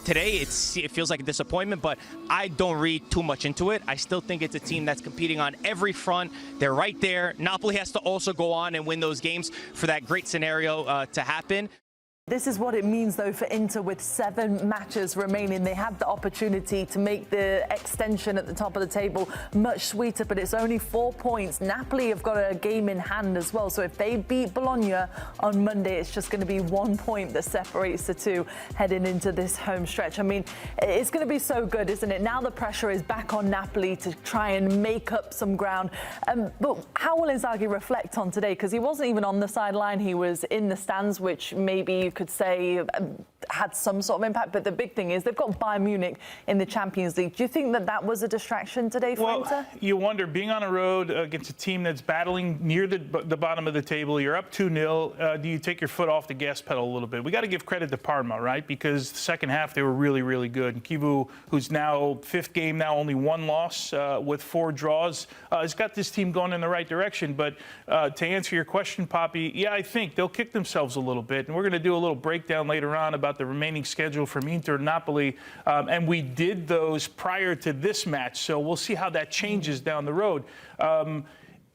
today it feels like a disappointment, but I don't read too much into it. I still think it's a team that's competing on every front. They're right there. Napoli has to also go on and win those games for that great scenario to happen. This is what it means, though, for Inter with 7 matches remaining. They have the opportunity to make the extension at the top of the table much sweeter, but it's only 4 points. Napoli have got a game in hand as well, so if they beat Bologna on Monday, it's just going to be 1 point that separates the two heading into this home stretch. I mean, it's going to be so good, isn't it? Now the pressure is back on Napoli to try and make up some ground. But how will Inzaghi reflect on today? Because he wasn't even on the sideline. He was in the stands, which maybe you could say had some sort of impact, but the big thing is they've got Bayern Munich in the Champions League. Do you think that that was a distraction today for Inter? You wonder, being on a road against a team that's battling near the bottom of the table, you're up 2-0, do you take your foot off the gas pedal a little bit? We got to give credit to Parma, right? Because the second half they were really, really good. And Kivu, who's now 5th game now, only 1 loss with 4 draws, has got this team going in the right direction. But to answer your question, Poppy, yeah, I think they'll kick themselves a little bit. And we're going to do a little breakdown later on about the remaining schedule from Inter and Napoli, and we did those prior to this match, so we'll see how that changes down the road.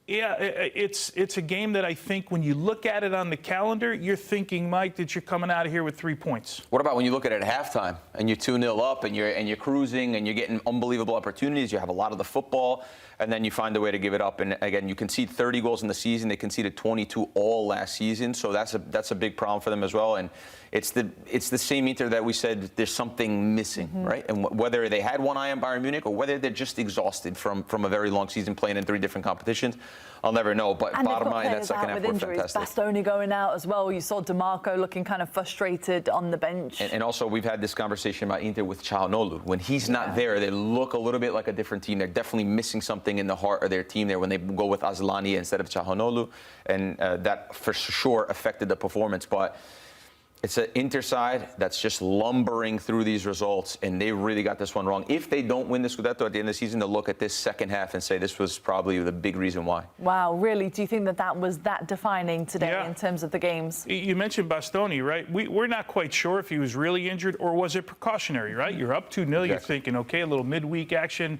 Yeah, it's a game that I think when you look at it on the calendar, you're thinking, Mike, that you're coming out of here with 3 points. What about when you look at it at halftime and you're 2-0 up and you're cruising and you're getting unbelievable opportunities, you have a lot of the football, and then you find a way to give it up. And again, you concede 30 goals in the season. They conceded 22 all last season, so that's a big problem for them as well. And it's the same Inter that we said there's something missing, right? And whether they had one eye on Bayern Munich or whether they're just exhausted from a very long season playing in 3 different competitions, I'll never know. But bottom line, that second half was fantastic. Bastoni going out as well. You saw DeMarco looking kind of frustrated on the bench. And also, we've had this conversation about Inter with Çalhanoğlu. When he's not there, they look a little bit like a different team. They're definitely missing something in the heart of their team there when they go with Asllani instead of Çalhanoğlu. And that, for sure, affected the performance. But it's an Inter side that's just lumbering through these results, and they really got this one wrong. If they don't win the Scudetto at the end of the season, they'll look at this second half and say this was probably the big reason why. Wow, really? Do you think that that was that defining today in terms of the games? You mentioned Bastoni, right? We're not quite sure if he was really injured or was it precautionary, right? You're up 2-0, exactly. You're thinking, okay, a little midweek action.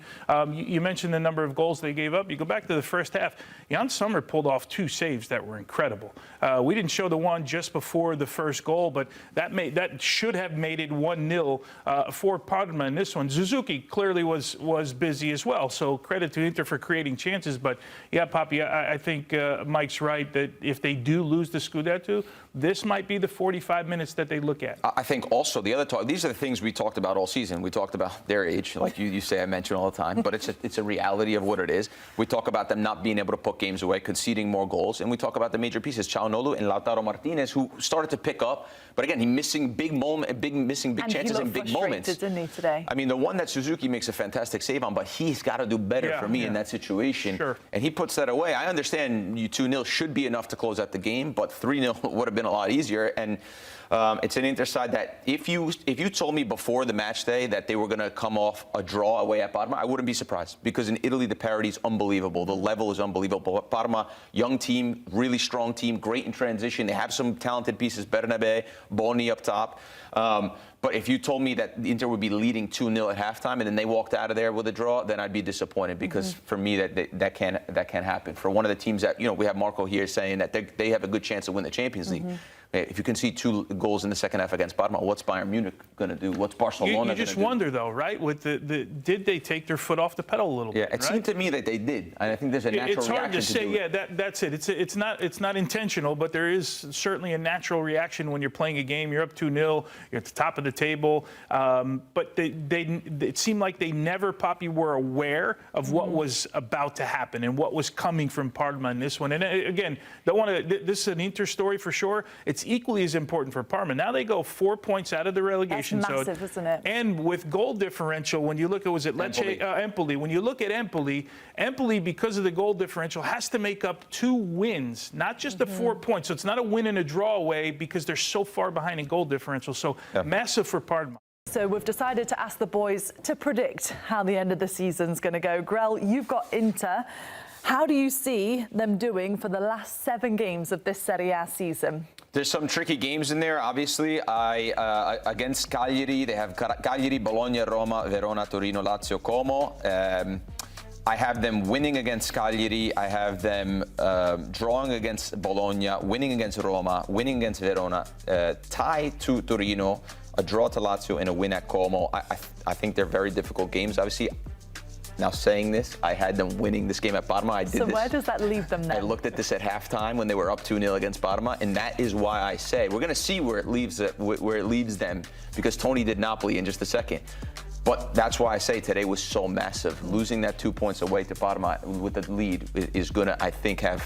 You mentioned the number of goals they gave up. You go back to the first half. Jan Sommer pulled off 2 saves that were incredible. We didn't show the one just before the first goal, but that should have made it 1-0 for Parma in this one. Suzuki clearly was busy as well, so credit to Inter for creating chances. But yeah, Papi, I think Mike's right that if they do lose the Scudetto, this might be the 45 minutes that they look at. I think also the other talk, these are the things we talked about all season. We talked about their age, like you say, I mention all the time, but it's a reality of what it is. We talk about them not being able to put games away, conceding more goals, and we talk about the major pieces, Çalhanoğlu and Lautaro Martinez, who started to pick up, but again, he's missing big chances and big moments. Didn't he, today? I mean, the one that Suzuki makes a fantastic save on, but he's got to do better for me in that situation. Sure. And he puts that away. I understand you 2-0 should be enough to close out the game, but 3-0 would have been a lot easier. And it's an Inter side that if you told me before the match day that they were going to come off a draw away at Parma, I wouldn't be surprised, because in Italy the parity is unbelievable. The level is unbelievable. Parma, young team, really strong team, great in transition. They have some talented pieces, Bernabe, Boni up top. But if you told me that Inter would be leading 2-0 at halftime and then they walked out of there with a draw, then I'd be disappointed, because for me that can't happen. For one of the teams that, we have Marco here saying that they have a good chance to win the Champions League. If you can see 2 goals in the second half against Parma, what's Bayern Munich going to do? What's Barcelona going to do? You just wonder, though, right? With did they take their foot off the pedal a little bit? Yeah, it seemed to me that they did. And I think there's a natural reaction. It's hard to say. Yeah, that's it. It's not intentional, but there is certainly a natural reaction when you're playing a game. You're up 2-0. You're at the top of the table. But it seemed like they never, Poppy, were aware of what was about to happen and what was coming from Parma in this one. And again, this is an Inter story for sure. It's equally as important for Parma. Now they go 4 points out of the relegation zone. That's massive, isn't it? And with goal differential, when you look at, was it Lecce? Empoli. When you look at Empoli, because of the goal differential, has to make up 2 wins, not just the 4 points. So it's not a win and a draw away, because they're so far behind in goal differential. So massive for Parma. So we've decided to ask the boys to predict how the end of the season's going to go. Grell, you've got Inter. How do you see them doing for the last 7 games of this Serie A season? There's some tricky games in there. Obviously, against Cagliari, they have Cagliari, Bologna, Roma, Verona, Torino, Lazio, Como. I have them winning against Cagliari. I have them drawing against Bologna, winning against Roma, winning against Verona, tie to Torino, a draw to Lazio, and a win at Como. I think they're very difficult games. Obviously, now saying this, I had them winning this game at Parma. So where does that leave them then? I looked at this at halftime when they were up 2-0 against Parma, and that is why I say we're going to see where it leaves them, because Tony did Napoli in just a second. But that's why I say today was so massive. Losing that 2 points away to Parma with the lead is going to, I think, have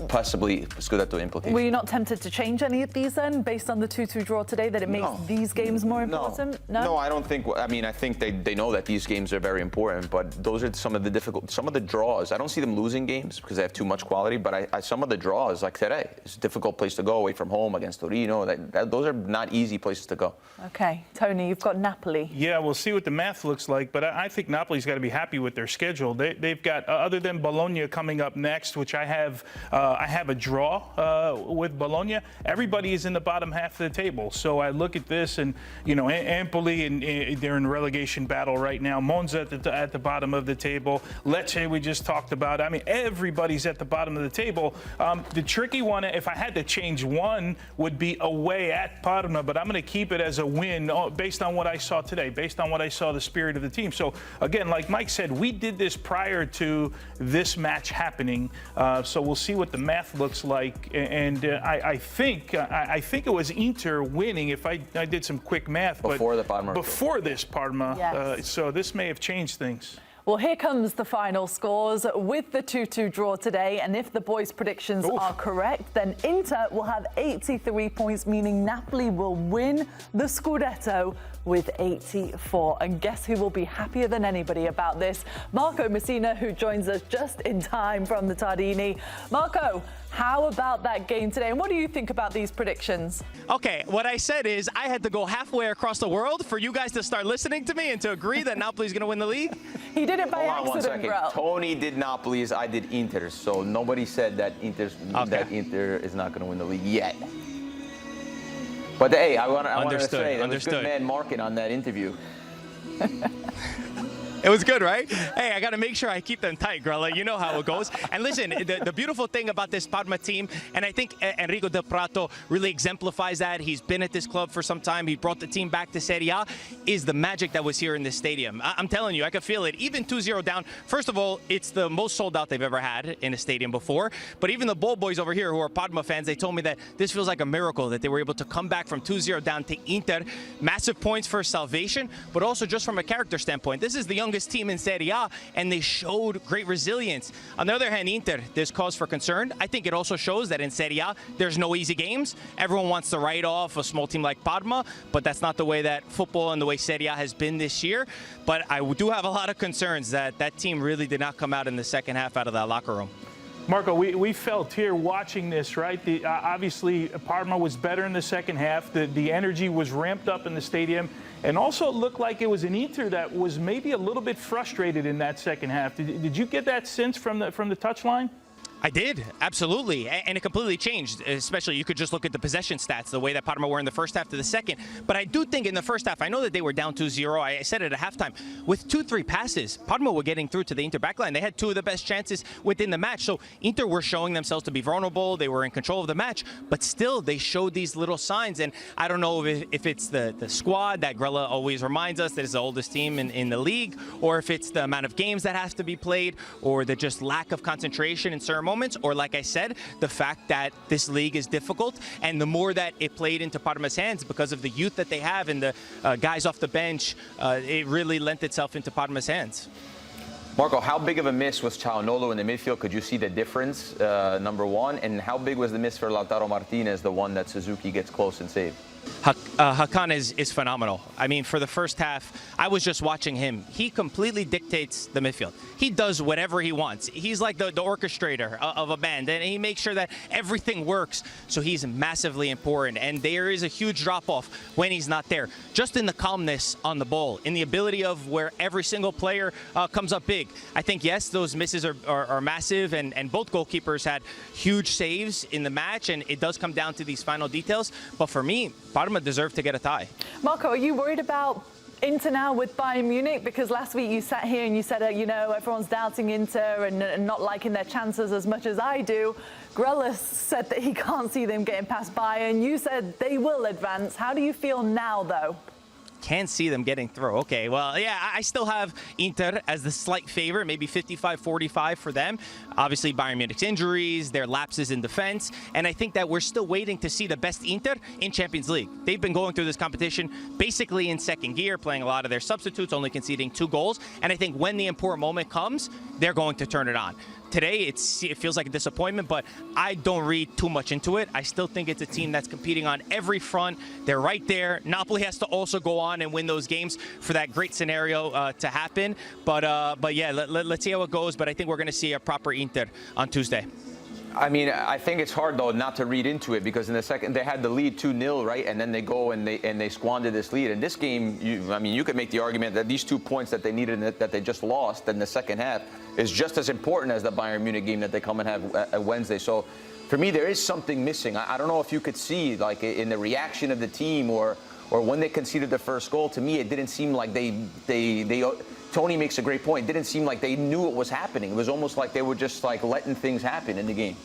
possibly Scudetto implications. Were you not tempted to change any of these then, based on the 2-2 draw today, that it makes these games more important? No, I don't think. I mean, I think they know that these games are very important, but those are some of the draws. I don't see them losing games because they have too much quality, but some of the draws, like today, it's a difficult place to go away from home against Torino. Those are not easy places to go. Okay, Tony, you've got Napoli. Yeah, we'll see what the math looks like, but I think Napoli's got to be happy with their schedule. They've got, other than Bologna coming up next, which I have a draw with Bologna. Everybody is in the bottom half of the table. So I look at this, and Empoli, and they're in relegation battle right now. Monza at the bottom of the table. Lecce, we just talked about. I mean, everybody's at the bottom of the table. The tricky one, if I had to change one, would be away at Parma, but I'm going to keep it as a win based on what I saw today, based on what I saw the spirit of the team. So again, like Mike said, we did this prior to this match happening. So we'll see what the math looks like, and I think it was Inter winning. If I did some quick math, before this Parma, yes. So this may have changed things. Well, here comes the final scores with the 2-2 draw today. And if the boys' predictions are correct, then Inter will have 83 points, meaning Napoli will win the Scudetto with 84. And guess who will be happier than anybody about this? Marco Messina, who joins us just in time from the Tardini. Marco, how about that game today? And what do you think about these predictions? Okay, what I said is I had to go halfway across the world for you guys to start listening to me and to agree that Napoli's going to win the league. He did it by Hold on 1 accident, second. bro. Tony did Napoli's, I did Inter's. So nobody said that Inter is not going to win the league yet. But hey, I want to say there was good man market on that interview. It was good, right? Hey, I got to make sure I keep them tight, Grella. You know how it goes. And listen, the beautiful thing about this Parma team, and I think Enrico Del Prato really exemplifies that. He's been at this club for some time. He brought the team back to Serie A, is the magic that was here in this stadium. I'm telling you, I could feel it. Even 2-0 down. First of all, it's the most sold out they've ever had in a stadium before. But even the Ball Boys over here, who are Parma fans, they told me that this feels like a miracle, that they were able to come back from 2-0 down to Inter. Massive points for salvation, but also just from a character standpoint. This is the youngest team in Serie A, and they showed great resilience. On the other hand, Inter, there's cause for concern. I think it also shows that in Serie A, there's no easy games. Everyone wants to write off a small team like Parma, but that's not the way that football and the way Serie A has been this year. But I do have a lot of concerns that that team really did not come out in the second half out of that locker room. Marco, we felt here watching this, right? Obviously, Parma was better in the second half. The energy was ramped up in the stadium. And also it looked like it was an Inter that was maybe a little bit frustrated in that second half. Did you get that sense from the touchline? I did, absolutely, and it completely changed, especially you could just look at the possession stats, the way that Parma were in the first half to the second. But I do think in the first half, I know that they were down 2-0. I said it at halftime. With 2-3 passes, Parma were getting through to the Inter backline. They had two of the best chances within the match. So Inter were showing themselves to be vulnerable. They were in control of the match, but still they showed these little signs. And I don't know if it's the squad that Grella always reminds us that is the oldest team in the league, or if it's the amount of games that have to be played, or the just lack of concentration in certain moments, or like I said, the fact that this league is difficult, and the more that it played into Parma's hands because of the youth that they have and the guys off the bench, it really lent itself into Parma's hands. Marco, how big of a miss was Çalhanoğlu in the midfield? Could you see the difference, number one? And how big was the miss for Lautaro Martinez, the one that Suzuki gets close and saves? Hakan is phenomenal. I mean, for the first half, I was just watching him. He completely dictates the midfield. He does whatever he wants. He's like the orchestrator of a band, and he makes sure that everything works. So he's massively important, and there is a huge drop-off when he's not there. Just in the calmness on the ball, in the ability of where every single player comes up big. I think, yes, those misses are massive, and both goalkeepers had huge saves in the match, and it does come down to these final details. But for me, Parma deserved to get a tie. Marco, are you worried about Inter now with Bayern Munich? Because last week you sat here and you said, everyone's doubting Inter and not liking their chances as much as I do. Grealish said that he can't see them getting past Bayern. You said they will advance. How do you feel now, though? Can't see them getting through. Okay, well, yeah, I still have Inter as the slight favorite, maybe 55-45 for them. Obviously, Bayern Munich's injuries, their lapses in defense, and I think that we're still waiting to see the best Inter in Champions League. They've been going through this competition basically in second gear, playing a lot of their substitutes, only conceding 2 goals, and I think when the important moment comes, they're going to turn it on. Today, it feels like a disappointment, but I don't read too much into it. I still think it's a team that's competing on every front. They're right there. Napoli has to also go on and win those games for that great scenario to happen. But yeah, let's see how it goes. But I think we're going to see a proper Inter on Tuesday. I mean, I think it's hard, though, not to read into it, because in the second, they had the lead 2-0, right? And then they go and they squander this lead. In this game, you could make the argument that these 2 points that they needed that they just lost in the second half is just as important as the Bayern Munich game that they come and have at Wednesday. So for me, there is something missing. I don't know if you could see, like, in the reaction of the team or when they conceded the first goal. To me, it didn't seem like Tony makes a great point. It didn't seem like they knew what was happening. It was almost like they were just like letting things happen in the game.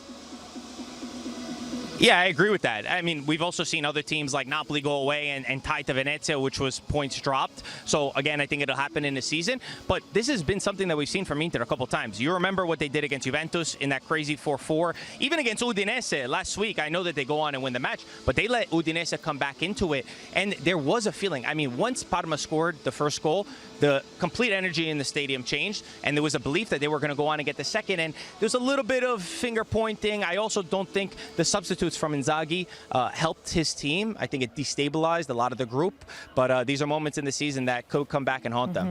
Yeah, I agree with that. I mean, we've also seen other teams like Napoli go away and tie to Venezia, which was points dropped. So, again, I think it'll happen in the season. But this has been something that we've seen from Inter a couple times. You remember what they did against Juventus in that crazy 4-4. Even against Udinese last week, I know that they go on and win the match, but they let Udinese come back into it. And there was a feeling. I mean, once Parma scored the first goal, the complete energy in the stadium changed, and there was a belief that they were going to go on and get the second. And there's a little bit of finger pointing. I also don't think the substitutes from Inzaghi helped his team. I think it destabilized a lot of the group. But these are moments in the season that could come back and haunt them.